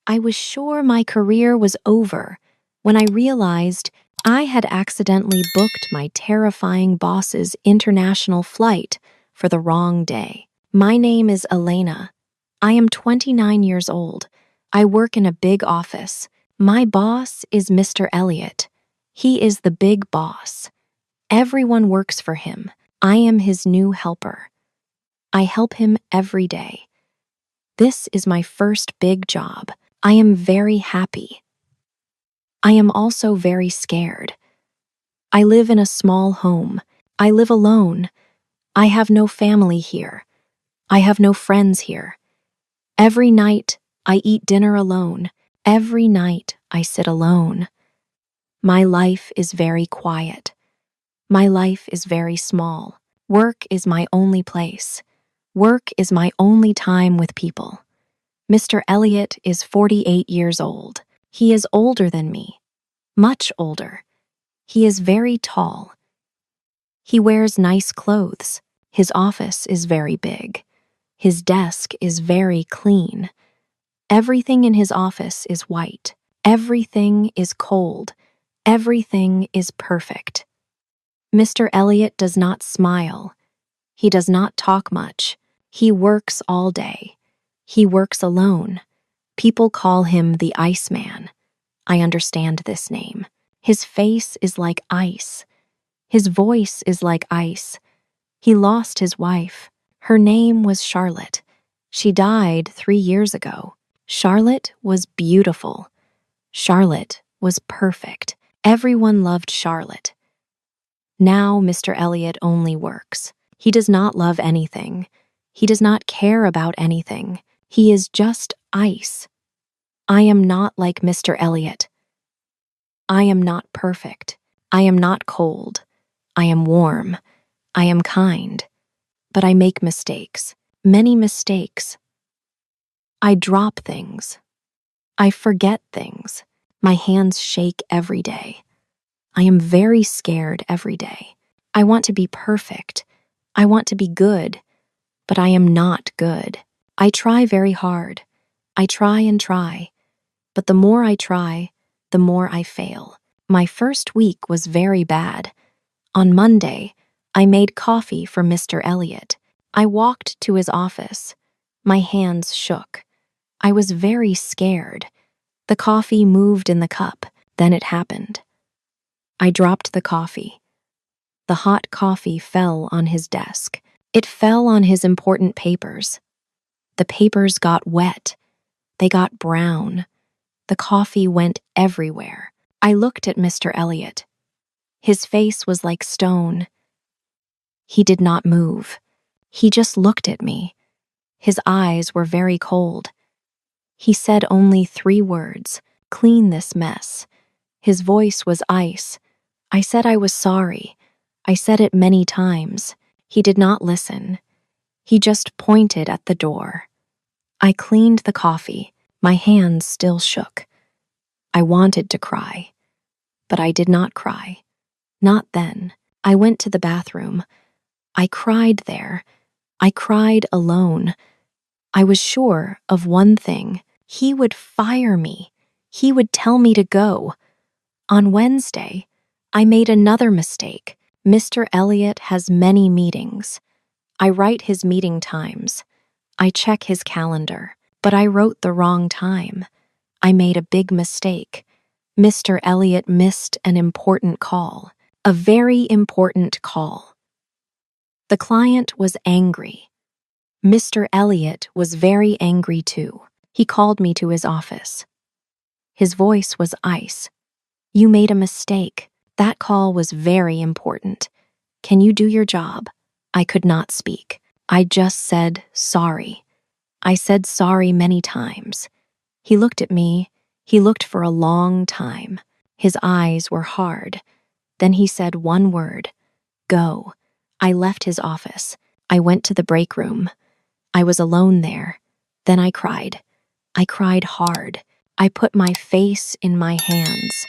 I was sure my career was over when I realized I had accidentally booked my terrifying boss's international flight for the wrong day. My name is Elena. I am 29 years old. I work in a big office. My boss is Mr. Elliot. He is the big boss. Everyone works for him. I am his new helper. I help him every day. This is my first big job. I am very happy. I am also very scared. I live in a small home. I live alone. I have no family here. I have no friends here. Every night, I eat dinner alone. Every night, I sit alone. My life is very quiet. My life is very small. Work is my only place. Work is my only time with people. Mr. Elliot is 48 years old. He is older than me, much older. He is very tall. He wears nice clothes. His office is very big. His desk is very clean. Everything in his office is white. Everything is cold. Everything is perfect. Mr. Elliot does not smile. He does not talk much. He works all day. He works alone. People call him the Iceman. I understand this name. His face is like ice. His voice is like ice. He lost his wife. Her name was Charlotte. She died 3 years ago. Charlotte was beautiful. Charlotte was perfect. Everyone loved Charlotte. Now Mr. Elliot only works. He does not love anything. He does not care about anything. He is just ice. I am not like Mr. Elliot. I am not perfect. I am not cold. I am warm. I am kind. But I make mistakes. Many mistakes. I drop things. I forget things. My hands shake every day. I am very scared every day. I want to be perfect. I want to be good. But I am not good. I try very hard. I try and try. But the more I try, the more I fail. My first week was very bad. On Monday, I made coffee for Mr. Elliot. I walked to his office. My hands shook. I was very scared. The coffee moved in the cup. Then it happened. I dropped the coffee. The hot coffee fell on his desk. It fell on his important papers. The papers got wet. They got brown. The coffee went everywhere. I looked at Mr. Elliot. His face was like stone. He did not move. He just looked at me. His eyes were very cold. He said only 3 words, "Clean this mess." His voice was ice. I said I was sorry. I said it many times. He did not listen. He just pointed at the door. I cleaned the coffee. My hands still shook. I wanted to cry, but I did not cry. Not then. I went to the bathroom. I cried there. I cried alone. I was sure of one thing. He would fire me. He would tell me to go. On Wednesday, I made another mistake. Mr. Elliot has many meetings. I write his meeting times. I check his calendar, but I wrote the wrong time. I made a big mistake. Mr. Elliot missed an important call, a very important call. The client was angry. Mr. Elliot was very angry too. He called me to his office. His voice was ice. "You made a mistake. That call was very important. Can you do your job?" I could not speak. I just said sorry. I said sorry many times. He looked at me. He looked for a long time. His eyes were hard. Then he said one word, "Go." I left his office. I went to the break room. I was alone there. Then I cried. I cried hard. I put my face in my hands.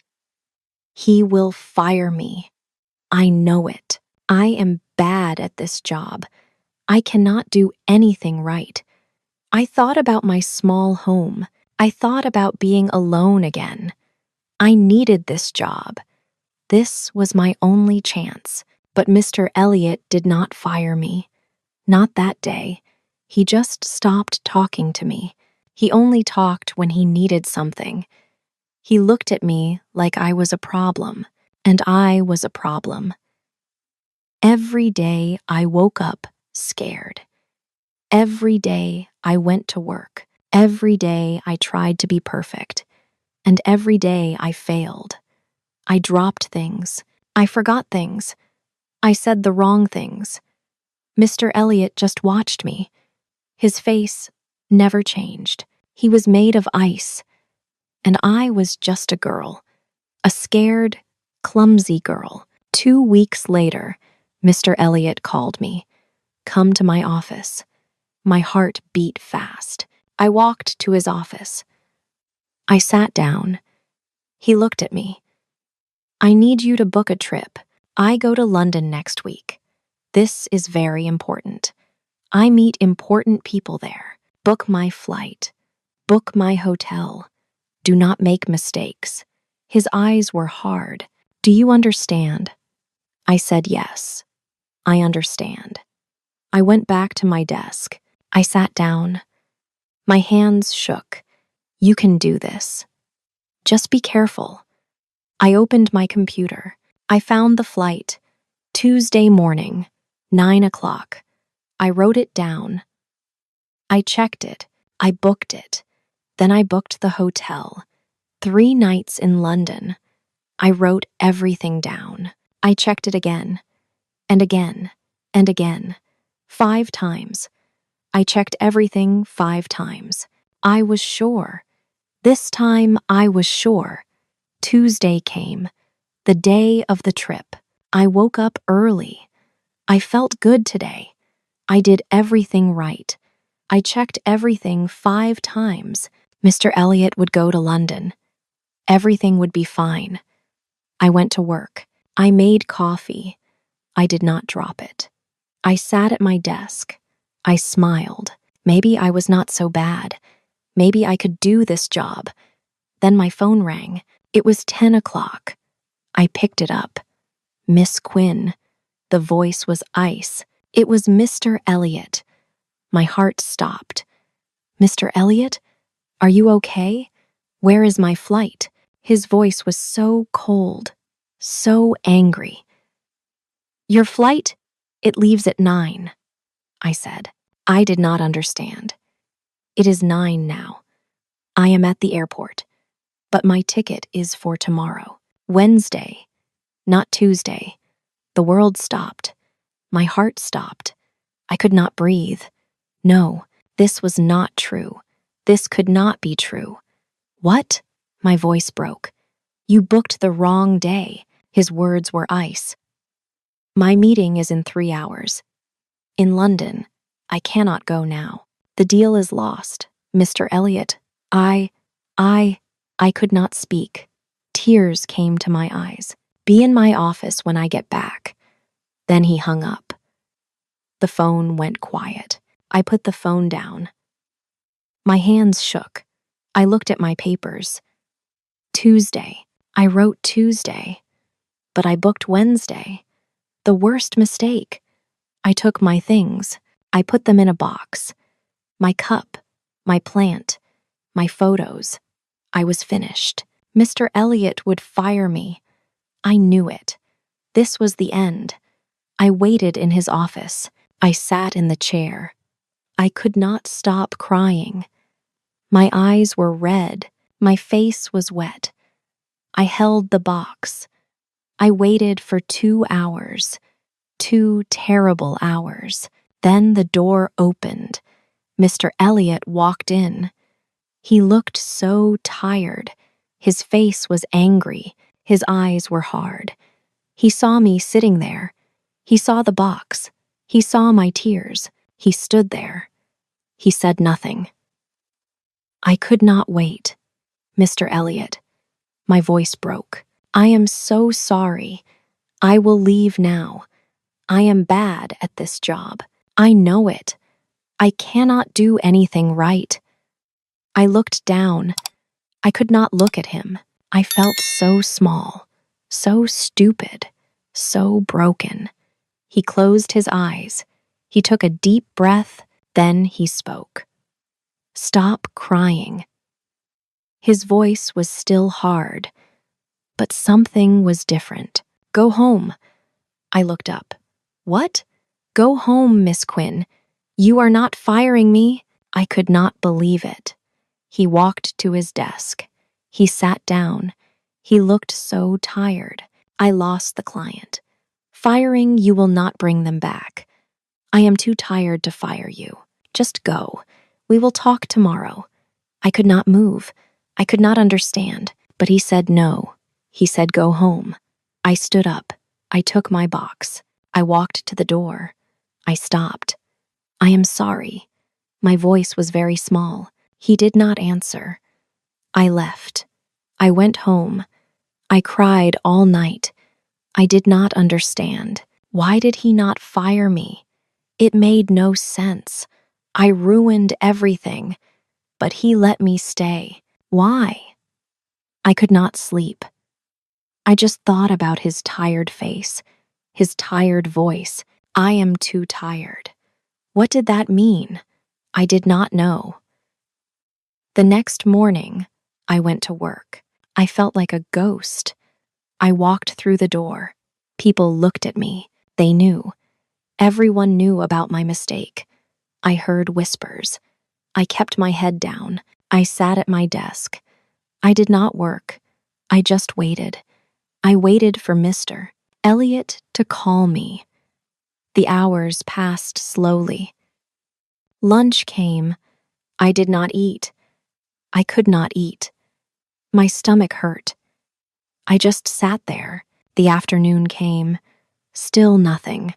He will fire me. I know it. I am bad at this job. I cannot do anything right. I thought about my small home. I thought about being alone again. I needed this job. This was my only chance. But Mr. Elliot did not fire me. Not that day. He just stopped talking to me. He only talked when he needed something. He looked at me like I was a problem, and I was a problem. Every day I woke up scared. Every day I went to work. Every day I tried to be perfect. And every day I failed. I dropped things. I forgot things. I said the wrong things. Mr. Elliot just watched me. His face never changed. He was made of ice. And I was just a girl. A scared, clumsy girl. 2 weeks later, Mr. Elliot called me. Come to my office. My heart beat fast. I walked to his office. I sat down. He looked at me. I need you to book a trip. I go to London next week. This is very important. I meet important people there. Book my flight. Book my hotel. Do not make mistakes. His eyes were hard. Do you understand? I said yes. I understand. I went back to my desk. I sat down. My hands shook. You can do this. Just be careful. I opened my computer. I found the flight. Tuesday morning, 9 o'clock. I wrote it down. I checked it. I booked it. Then I booked the hotel. 3 nights in London. I wrote everything down. I checked it again, and again, and again. 5 times. I checked everything 5 times. I was sure. This time I was sure. Tuesday came, the day of the trip. I woke up early. I felt good today. I did everything right. I checked everything 5 times. Mr. Elliot would go to London. Everything would be fine. I went to work. I made coffee. I did not drop it. I sat at my desk. I smiled. Maybe I was not so bad. Maybe I could do this job. Then my phone rang. It was 10 o'clock. I picked it up. Miss Quinn. The voice was ice. It was Mr. Elliot. My heart stopped. Mr. Elliot? Are you okay? Where is my flight? His voice was so cold, so angry. Your flight? It leaves at 9, I said. I did not understand. It is 9 now. I am at the airport, but my ticket is for tomorrow, Wednesday, not Tuesday. The world stopped. My heart stopped. I could not breathe. No, this was not true. This could not be true. What? My voice broke. You booked the wrong day. His words were ice. My meeting is in 3 hours. In London. I cannot go now. The deal is lost. Mr. Elliot, I could not speak. Tears came to my eyes. Be in my office when I get back. Then he hung up. The phone went quiet. I put the phone down. My hands shook. I looked at my papers. Tuesday. I wrote Tuesday. But I booked Wednesday. The worst mistake. I took my things. I put them in a box. My cup, my plant, my photos. I was finished. Mr. Elliot would fire me. I knew it. This was the end. I waited in his office. I sat in the chair. I could not stop crying. My eyes were red. My face was wet. I held the box. I waited for 2 hours. 2 terrible hours. Then the door opened. Mr. Elliot walked in. He looked so tired. His face was angry. His eyes were hard. He saw me sitting there. He saw the box. He saw my tears. He stood there. He said nothing. I could not wait. Mr. Elliot. My voice broke. I am so sorry. I will leave now. I am bad at this job. I know it. I cannot do anything right. I looked down. I could not look at him. I felt so small, so stupid, so broken. He closed his eyes. He took a deep breath, then he spoke. Stop crying. His voice was still hard, but something was different. Go home. I looked up. What? Go home, Miss Quinn. You are not firing me? I could not believe it. He walked to his desk. He sat down. He looked so tired. I lost the client. Firing you will not bring them back. I am too tired to fire you. Just go. We will talk tomorrow. I could not move. I could not understand. But he said no. He said go home. I stood up. I took my box. I walked to the door. I stopped. I am sorry. My voice was very small. He did not answer. I left. I went home. I cried all night. I did not understand. Why did he not fire me? It made no sense. I ruined everything, but he let me stay. Why? I could not sleep. I just thought about his tired face, his tired voice. I am too tired. What did that mean? I did not know. The next morning, I went to work. I felt like a ghost. I walked through the door. People looked at me. They knew. Everyone knew about my mistake. I heard whispers. I kept my head down. I sat at my desk. I did not work. I just waited. I waited for Mr. Elliot to call me. The hours passed slowly. Lunch came. I did not eat. I could not eat. My stomach hurt. I just sat there. The afternoon came. Still nothing.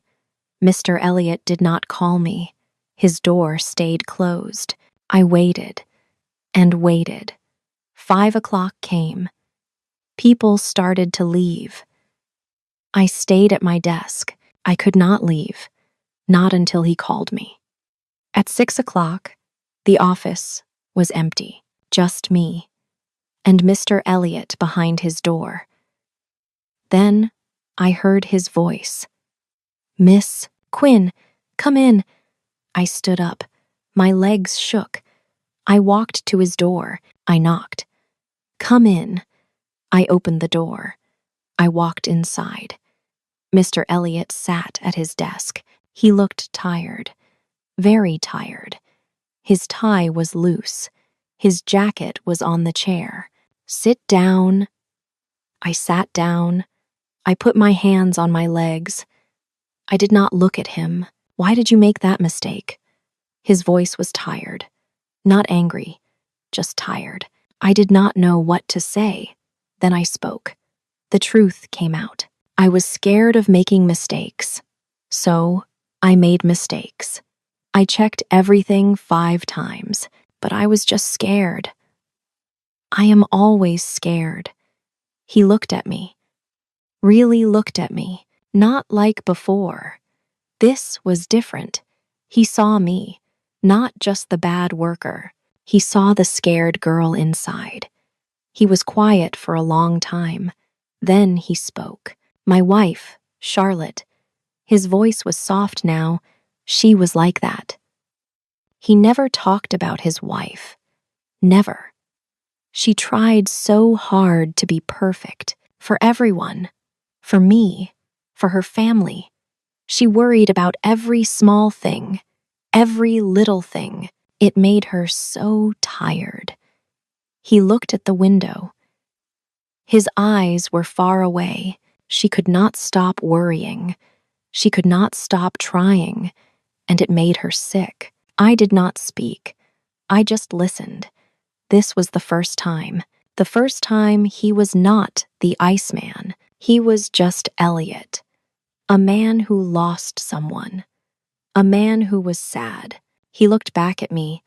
Mr. Elliot did not call me. His door stayed closed. I waited and waited. 5 o'clock came. People started to leave. I stayed at my desk. I could not leave, not until he called me. At 6 o'clock, the office was empty, just me, and Mr. Elliot behind his door. Then I heard his voice. Miss Quinn, come in. I stood up. My legs shook. I walked to his door. I knocked. Come in. I opened the door. I walked inside. Mr. Elliot sat at his desk. He looked tired, very tired. His tie was loose. His jacket was on the chair. Sit down. I sat down. I put my hands on my legs. I did not look at him. Why did you make that mistake? His voice was tired, not angry, just tired. I did not know what to say. Then I spoke. The truth came out. I was scared of making mistakes. So, I made mistakes. I checked everything 5 times, but I was just scared. I am always scared. He looked at me. Really looked at me. Not like before. This was different. He saw me, not just the bad worker. He saw the scared girl inside. He was quiet for a long time. Then he spoke. My wife, Charlotte. His voice was soft now. She was like that. He never talked about his wife. Never. She tried so hard to be perfect for everyone, for me, for her family. She worried about every small thing, every little thing. It made her so tired. He looked at the window. His eyes were far away. She could not stop worrying. She could not stop trying, and it made her sick. I did not speak. I just listened. This was the first time. The first time he was not the Iceman. He was just Elliot. A man who lost someone. A man who was sad. He looked back at me.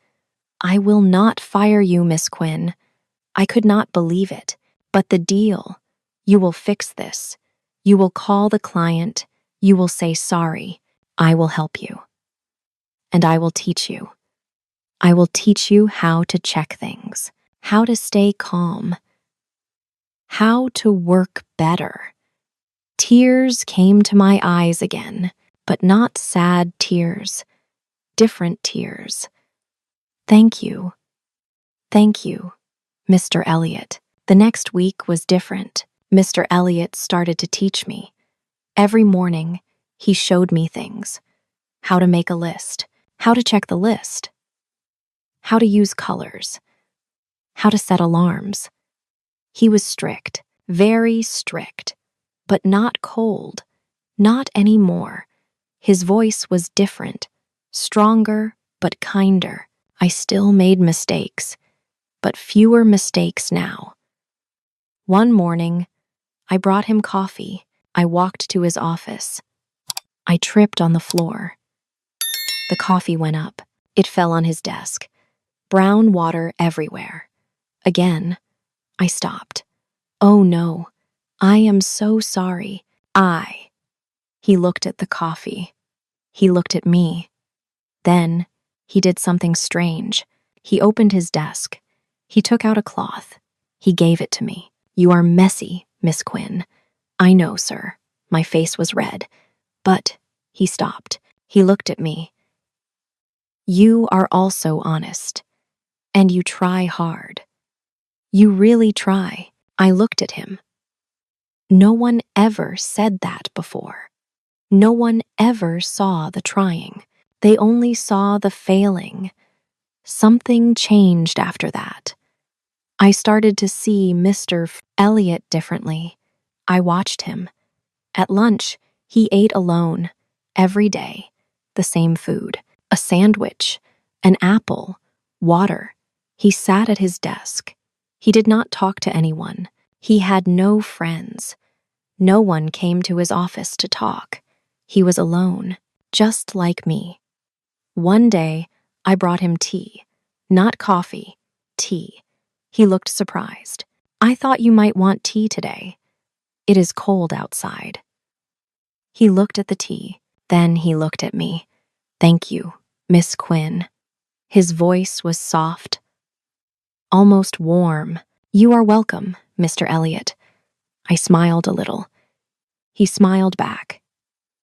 I will not fire you, Miss Quinn. I could not believe it. But the deal. You will fix this. You will call the client. You will say sorry. I will help you. And I will teach you. I will teach you how to check things, how to stay calm, how to work better. Tears came to my eyes again, but not sad tears, different tears. Thank you. Thank you, Mr. Elliot. The next week was different. Mr. Elliot started to teach me. Every morning, he showed me things. How to make a list, how to check the list, how to use colors, how to set alarms. He was strict, very strict, but not cold, not anymore. His voice was different, stronger but kinder. I still made mistakes, but fewer mistakes now. One morning, I brought him coffee. I walked to his office. I tripped on the floor. The coffee went up. It fell on his desk. Brown water everywhere. Again, I stopped. Oh no, I am so sorry. He looked at the coffee. He looked at me. Then, he did something strange. He opened his desk. He took out a cloth. He gave it to me. You are messy, Miss Quinn. I know, sir. My face was red. But, he stopped. He looked at me. You are also honest. And you try hard. You really try. I looked at him. No one ever said that before. No one ever saw the trying. They only saw the failing. Something changed after that. I started to see Mr. Elliot differently. I watched him. At lunch, he ate alone, every day, the same food, a sandwich, an apple, water. He sat at his desk. He did not talk to anyone. He had no friends. No one came to his office to talk. He was alone, just like me. One day, I brought him tea. Not coffee, tea. He looked surprised. I thought you might want tea today. It is cold outside. He looked at the tea. Then he looked at me. Thank you, Miss Quinn. His voice was soft, almost warm. You are welcome, Mr. Elliot. I smiled a little. He smiled back.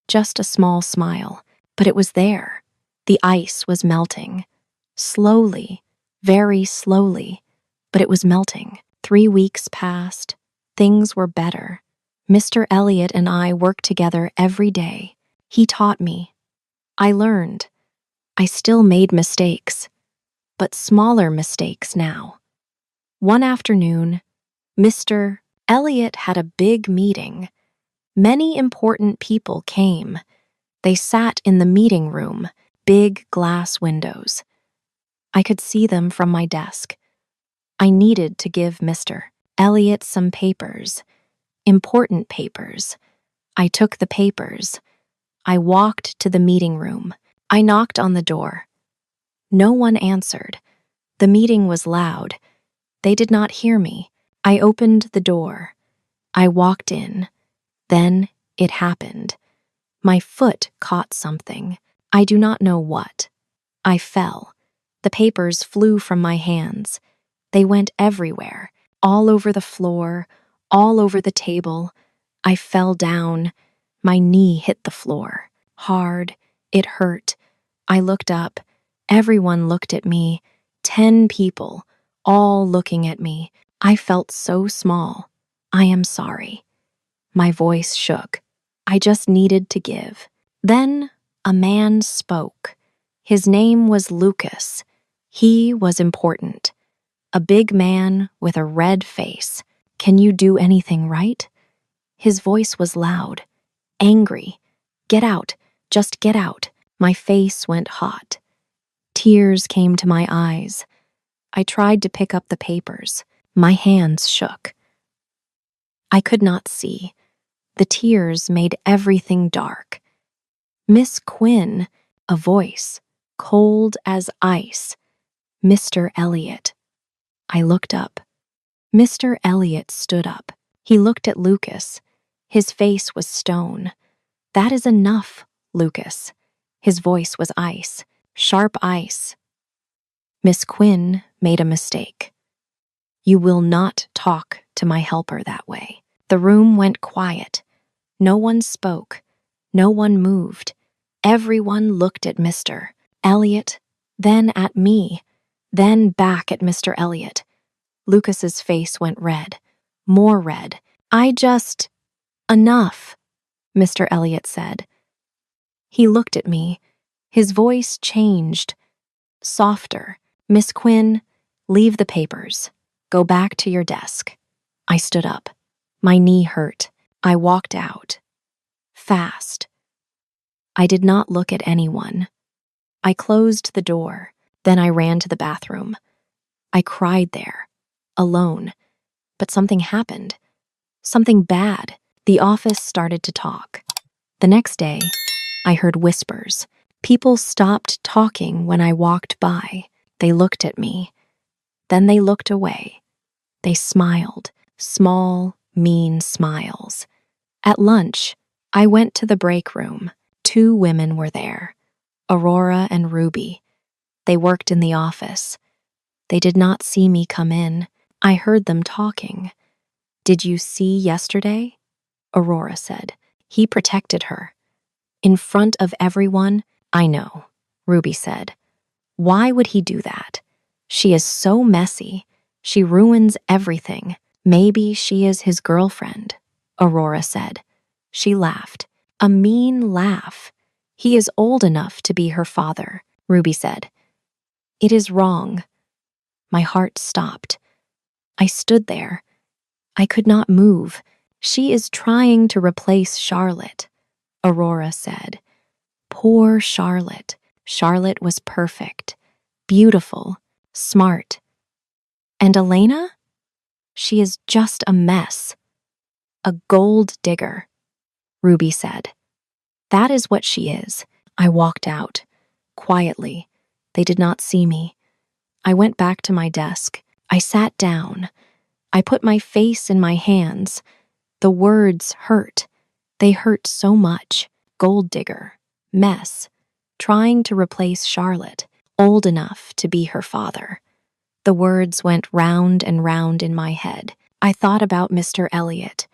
Just a small smile, but it was there. The ice was melting. Slowly, very slowly, but it was melting. 3 weeks passed. Things were better. Mr. Elliot and I worked together every day. He taught me. I learned. I still made mistakes, but smaller mistakes now. One afternoon, Mr. Elliot had a big meeting. Many important people came. They sat in the meeting room, big glass windows. I could see them from my desk. I needed to give Mr. Elliot some papers, important papers. I took the papers. I walked to the meeting room. I knocked on the door. No one answered. The meeting was loud. They did not hear me. I opened the door. I walked in. Then it happened. My foot caught something. I do not know what. I fell. The papers flew from my hands. They went everywhere, all over the floor, all over the table. I fell down. My knee hit the floor. Hard. It hurt. I looked up. Everyone looked at me. 10 people, all looking at me. I felt so small. I am sorry. My voice shook. I just needed to give. Then a man spoke. His name was Lucas. He was important. A big man with a red face. Can you do anything right? His voice was loud, angry. Get out, just get out. My face went hot. Tears came to my eyes. I tried to pick up the papers. My hands shook. I could not see. The tears made everything dark. Miss Quinn, a voice, cold as ice. Mr. Elliot. I looked up. Mr. Elliot stood up. He looked at Lucas. His face was stone. That is enough, Lucas. His voice was ice, sharp ice. Miss Quinn made a mistake. You will not talk to my helper that way. The room went quiet. No one spoke. No one moved. Everyone looked at Mr. Elliot, then at me, then back at Mr. Elliot. Lucas's face went red. More red. Enough, Mr. Elliot said. He looked at me. His voice changed. Softer. Miss Quinn, leave the papers. Go back to your desk. I stood up. My knee hurt. I walked out. Fast. I did not look at anyone. I closed the door. Then I ran to the bathroom. I cried there, alone. But something happened. Something bad. The office started to talk. The next day, I heard whispers. People stopped talking when I walked by. They looked at me. Then they looked away. They smiled, small, mean smiles. At lunch, I went to the break room. 2 women were there, Aurora and Ruby. They worked in the office. They did not see me come in. I heard them talking. Did you see yesterday? Aurora said. He protected her. In front of everyone? I know, Ruby said. Why would he do that? She is so messy. She ruins everything. Maybe she is his girlfriend, Aurora said. She laughed. A mean laugh. He is old enough to be her father, Ruby said. It is wrong. My heart stopped. I stood there. I could not move. She is trying to replace Charlotte, Aurora said. Poor Charlotte. Charlotte was perfect, beautiful, smart. And Elena? She is just a mess. A gold digger, Ruby said. That is what she is. I walked out, quietly. They did not see me. I went back to my desk. I sat down. I put my face in my hands. The words hurt. They hurt so much. Gold digger, mess, trying to replace Charlotte, old enough to be her father. The words went round and round in my head. I thought about Mr. Elliot.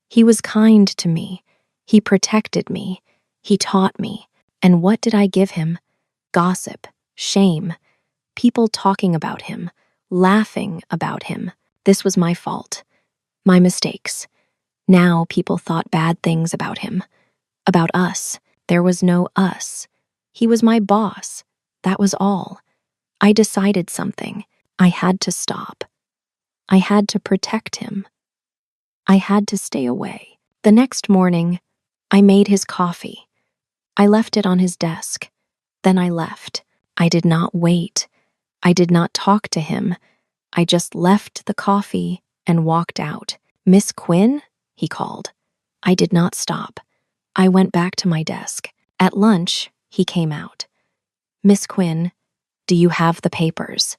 He was kind to me. He protected me. He taught me. And what did I give him? Gossip, shame, people talking about him, laughing about him. This was my fault. My mistakes. Now people thought bad things about him. About us. There was no us. He was my boss. That was all. I decided something. I had to stop. I had to protect him. I had to stay away. The next morning, I made his coffee. I left it on his desk. Then I left. I did not wait. I did not talk to him. I just left the coffee and walked out. Miss Quinn? He called. I did not stop. I went back to my desk. At lunch, he came out. Miss Quinn, do you have the papers?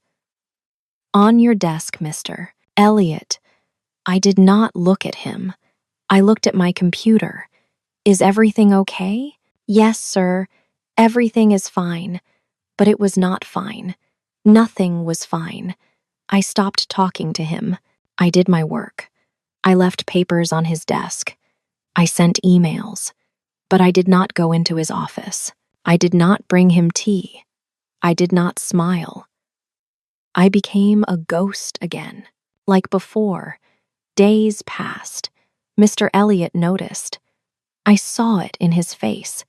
On your desk, Mr. Elliot. I did not look at him. I looked at my computer. Is everything okay? Yes, sir. Everything is fine. But it was not fine. Nothing was fine. I stopped talking to him. I did my work. I left papers on his desk. I sent emails. But I did not go into his office. I did not bring him tea. I did not smile. I became a ghost again. Like before, days passed. Mr. Elliot noticed. I saw it in his face.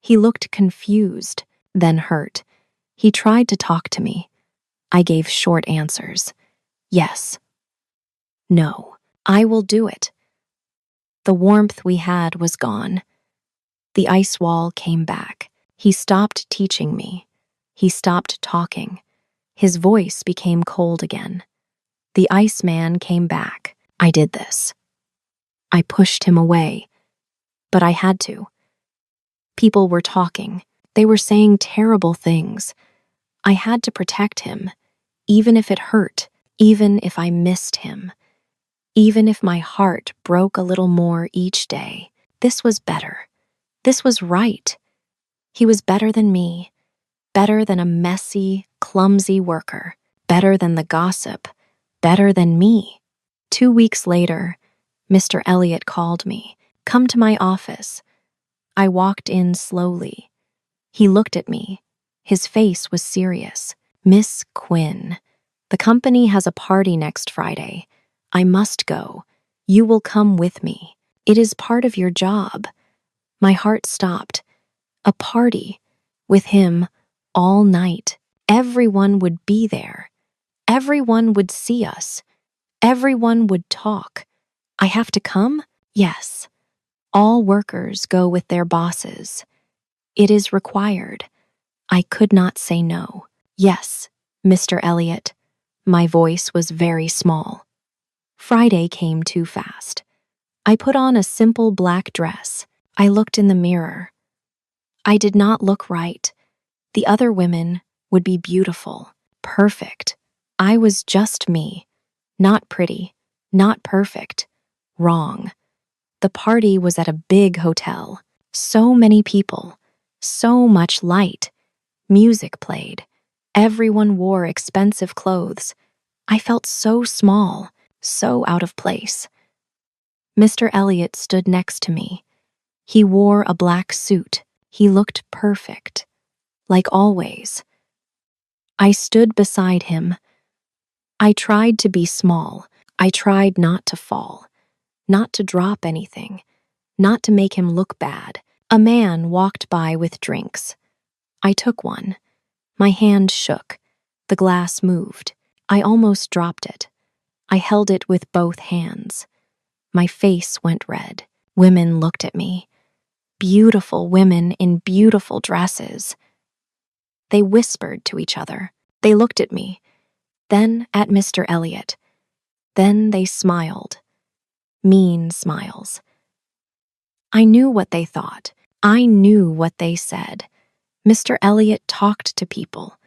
He looked confused, then hurt. He tried to talk to me. I gave short answers. Yes. No. I will do it. The warmth we had was gone. The ice wall came back. He stopped teaching me. He stopped talking. His voice became cold again. The Iceman came back. I did this. I pushed him away. But I had to. People were talking. They were saying terrible things. I had to protect him, even if it hurt, even if I missed him. Even if my heart broke a little more each day. This was better. This was right. He was better than me. Better than a messy, clumsy worker, better than the gossip, better than me. 2 weeks later, Mr. Elliot called me. Come to my office. I walked in slowly. He looked at me. His face was serious. Miss Quinn, the company has a party next Friday. I must go. You will come with me. It is part of your job. My heart stopped. A party with him all night. Everyone would be there. Everyone would see us. Everyone would talk. I have to come? Yes. All workers go with their bosses. It is required. I could not say no. Yes, Mr. Elliot. My voice was very small. Friday came too fast. I put on a simple black dress. I looked in the mirror. I did not look right. The other women would be beautiful, perfect. I was just me. Not pretty, not perfect. Wrong. The party was at a big hotel. So many people. So much light. Music played. Everyone wore expensive clothes. I felt so small, so out of place. Mr. Elliot stood next to me. He wore a black suit. He looked perfect, like always. I stood beside him. I tried to be small. I tried not to fall, not to drop anything, not to make him look bad. A man walked by with drinks. I took one. My hand shook. The glass moved. I almost dropped it. I held it with both hands. My face went red. Women looked at me. Beautiful women in beautiful dresses. They whispered to each other. They looked at me, then at Mr. Elliot. Then they smiled. Mean smiles. I knew what they thought. I knew what they said. Mr. Elliot talked to people,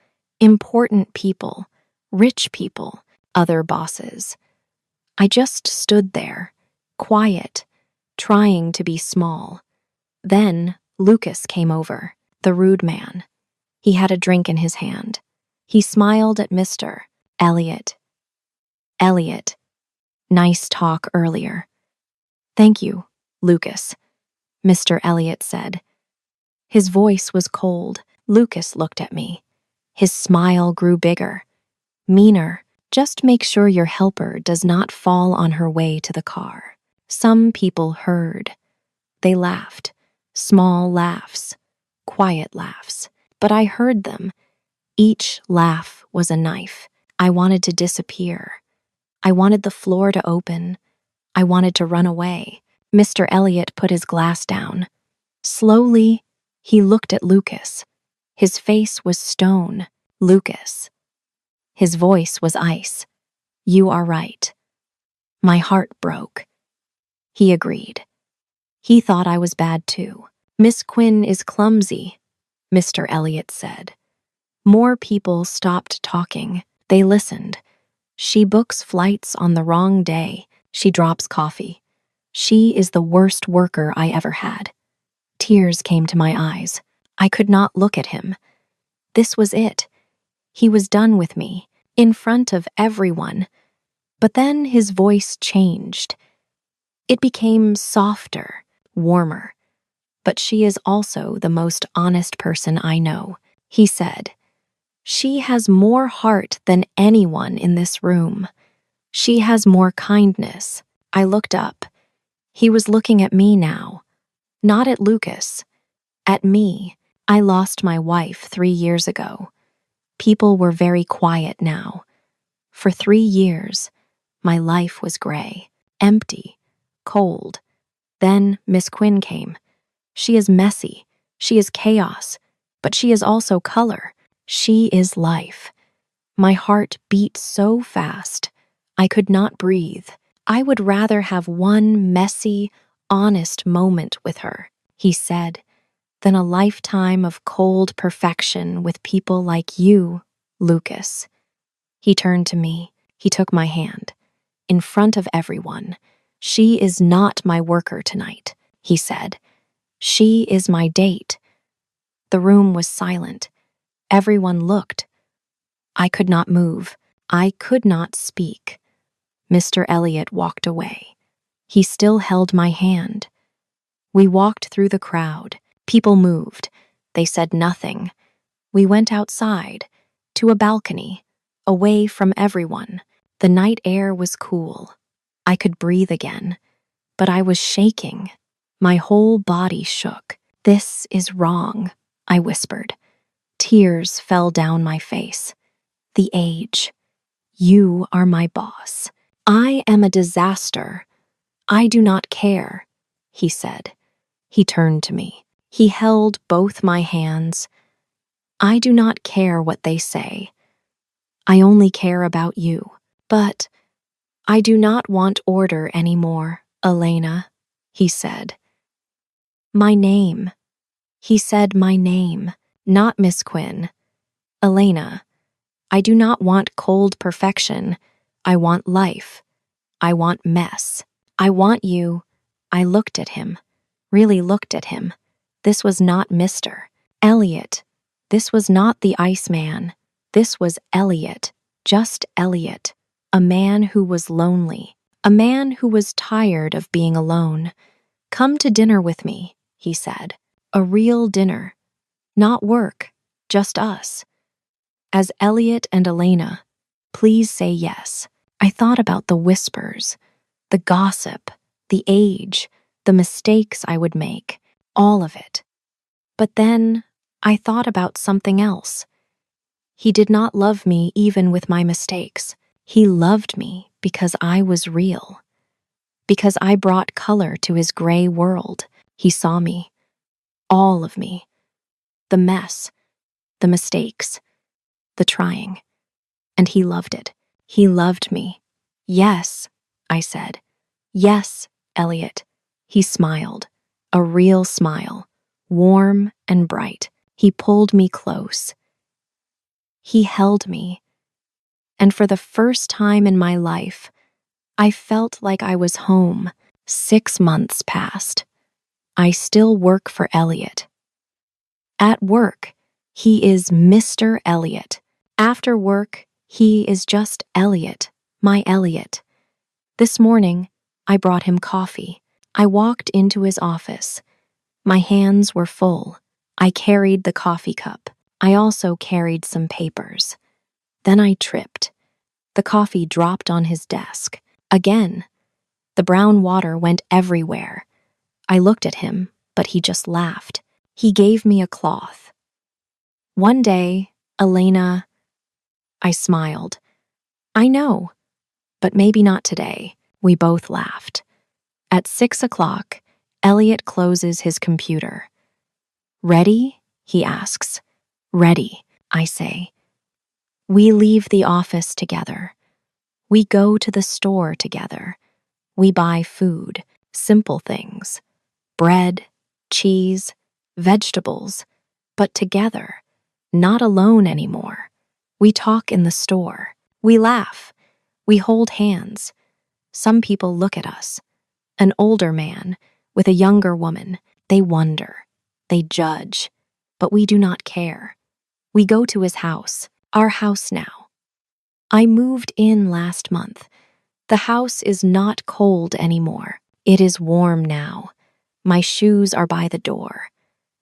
important people, rich people, other bosses. I just stood there, quiet, trying to be small. Then Lucas came over, the rude man. He had a drink in his hand. He smiled at Mr. Elliot. Elliot, nice talk earlier. Thank you, Lucas, Mr. Elliot said. His voice was cold. Lucas looked at me. His smile grew bigger, meaner. Just make sure your helper does not fall on her way to the car. Some people heard. They laughed. Small laughs, quiet laughs. But I heard them. Each laugh was a knife. I wanted to disappear. I wanted the floor to open. I wanted to run away. Mr. Elliot put his glass down. Slowly, he looked at Lucas. His face was stone. Lucas. His voice was ice. You are right. My heart broke. He agreed. He thought I was bad too. Miss Quinn is clumsy, Mr. Elliot said. More people stopped talking. They listened. She books flights on the wrong day. She drops coffee. She is the worst worker I ever had. Tears came to my eyes. I could not look at him. This was it. He was done with me, in front of everyone. But then his voice changed. It became softer, warmer. But she is also the most honest person I know, he said. She has more heart than anyone in this room. She has more kindness. I looked up. He was looking at me now. Not at Lucas. At me. I lost my wife 3 years ago. People were very quiet now. For 3 years, my life was gray, empty, cold. Then Miss Quinn came. She is messy. She is chaos. But she is also color. She is life. My heart beat so fast, I could not breathe. I would rather have one messy, honest moment with her, he said, than a lifetime of cold perfection with people like you, Lucas. He turned to me. He took my hand. In front of everyone, she is not my worker tonight, he said. She is my date. The room was silent. Everyone looked. I could not move. I could not speak. Mr. Elliot walked away. He still held my hand. We walked through the crowd. People moved. They said nothing. We went outside, to a balcony, away from everyone. The night air was cool. I could breathe again, but I was shaking. My whole body shook. "This is wrong," I whispered. Tears fell down my face. "The age. You are my boss. I am a disaster. I do not care," he said. He turned to me. He held both my hands. "I do not care what they say. I only care about you. But I do not want order anymore, Elena," he said. "My name." He said my name, not Miss Quinn. "Elena, I do not want cold perfection. I want life. I want mess. I want you." I looked at him, really looked at him. This was not Mr. Elliot. This was not the Iceman. This was Elliot, just Elliot, a man who was lonely, a man who was tired of being alone. "Come to dinner with me," he said. "A real dinner. Not work, just us. As Elliot and Elena, please say yes." I thought about the whispers, the gossip, the age, the mistakes I would make, all of it. But then I thought about something else. He did not love me even with my mistakes. He loved me because I was real, because I brought color to his gray world. He saw me, all of me, the mess, the mistakes, the trying, and he loved it. He loved me. "Yes," I said. "Yes, Elliot." He smiled, a real smile, warm and bright. He pulled me close. He held me. And for the first time in my life, I felt like I was home. 6 months passed. I still work for Elliot. At work, he is Mr. Elliot. After work, he is just Elliot, my Elliot. This morning, I brought him coffee. I walked into his office. My hands were full. I carried the coffee cup. I also carried some papers. Then I tripped. The coffee dropped on his desk. Again. The brown water went everywhere. I looked at him, but he just laughed. He gave me a cloth. "One day, Elena," I smiled. "I know, but maybe not today." We both laughed. At 6 o'clock, Elliot closes his computer. "Ready?" he asks. "Ready," I say. We leave the office together. We go to the store together. We buy food, simple things, bread, cheese, vegetables, but together, not alone anymore. We talk in the store. We laugh. We hold hands. Some people look at us. An older man with a younger woman. They wonder. They judge. But we do not care. We go to his house, our house now. I moved in last month. The house is not cold anymore. It is warm now. My shoes are by the door.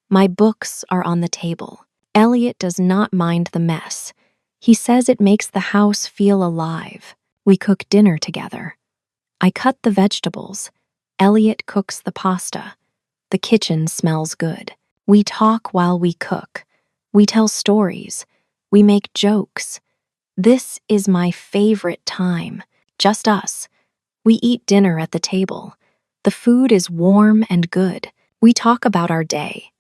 My books are on the table. Elliot does not mind the mess. He says it makes the house feel alive. We cook dinner together. I cut the vegetables. Elliot cooks the pasta. The kitchen smells good. We talk while we cook. We tell stories. We make jokes. This is my favorite time. Just us. We eat dinner at the table. The food is warm and good. We talk about our day.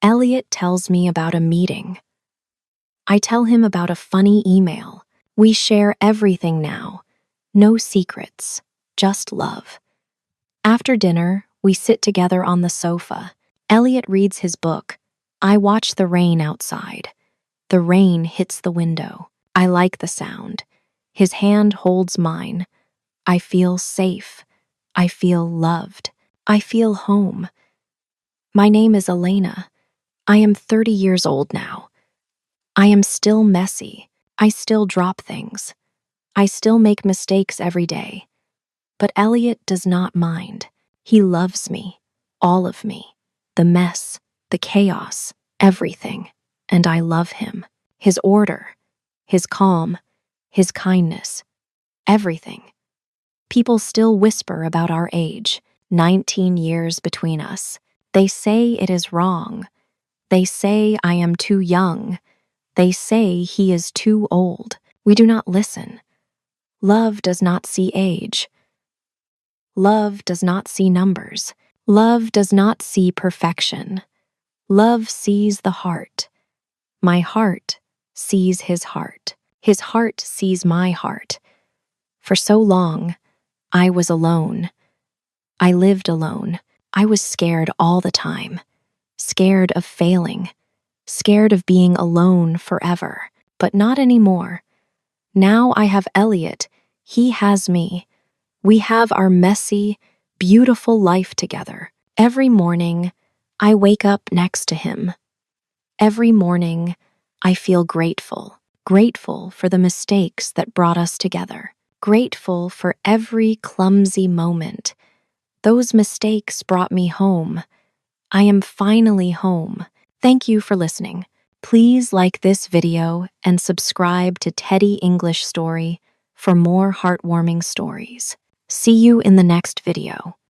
Elliot tells me about a meeting. I tell him about a funny email. We share everything now. No secrets, just love. After dinner, we sit together on the sofa. Elliot reads his book. I watch the rain outside. The rain hits the window. I like the sound. His hand holds mine. I feel safe. I feel loved. I feel home. My name is Elena. I am 30 years old now. I am still messy. I still drop things. I still make mistakes every day. But Elliot does not mind. He loves me, all of me, the mess, the chaos, everything. And I love him. His order, his calm, his kindness, everything. People still whisper about our age, 19 years between us. They say it is wrong. They say I am too young. They say he is too old. We do not listen. Love does not see age. Love does not see numbers. Love does not see perfection. Love sees the heart. My heart sees his heart. His heart sees my heart. For so long, I was alone. I lived alone. I was scared all the time. Scared of failing. Scared of being alone forever. But not anymore. Now I have Elliot. He has me. We have our messy, beautiful life together. Every morning, I wake up next to him. Every morning, I feel grateful. Grateful for the mistakes that brought us together. Grateful for every clumsy moment. Those mistakes brought me home. I am finally home. Thank you for listening. Please like this video and subscribe to Teddy English Story for more heartwarming stories. See you in the next video.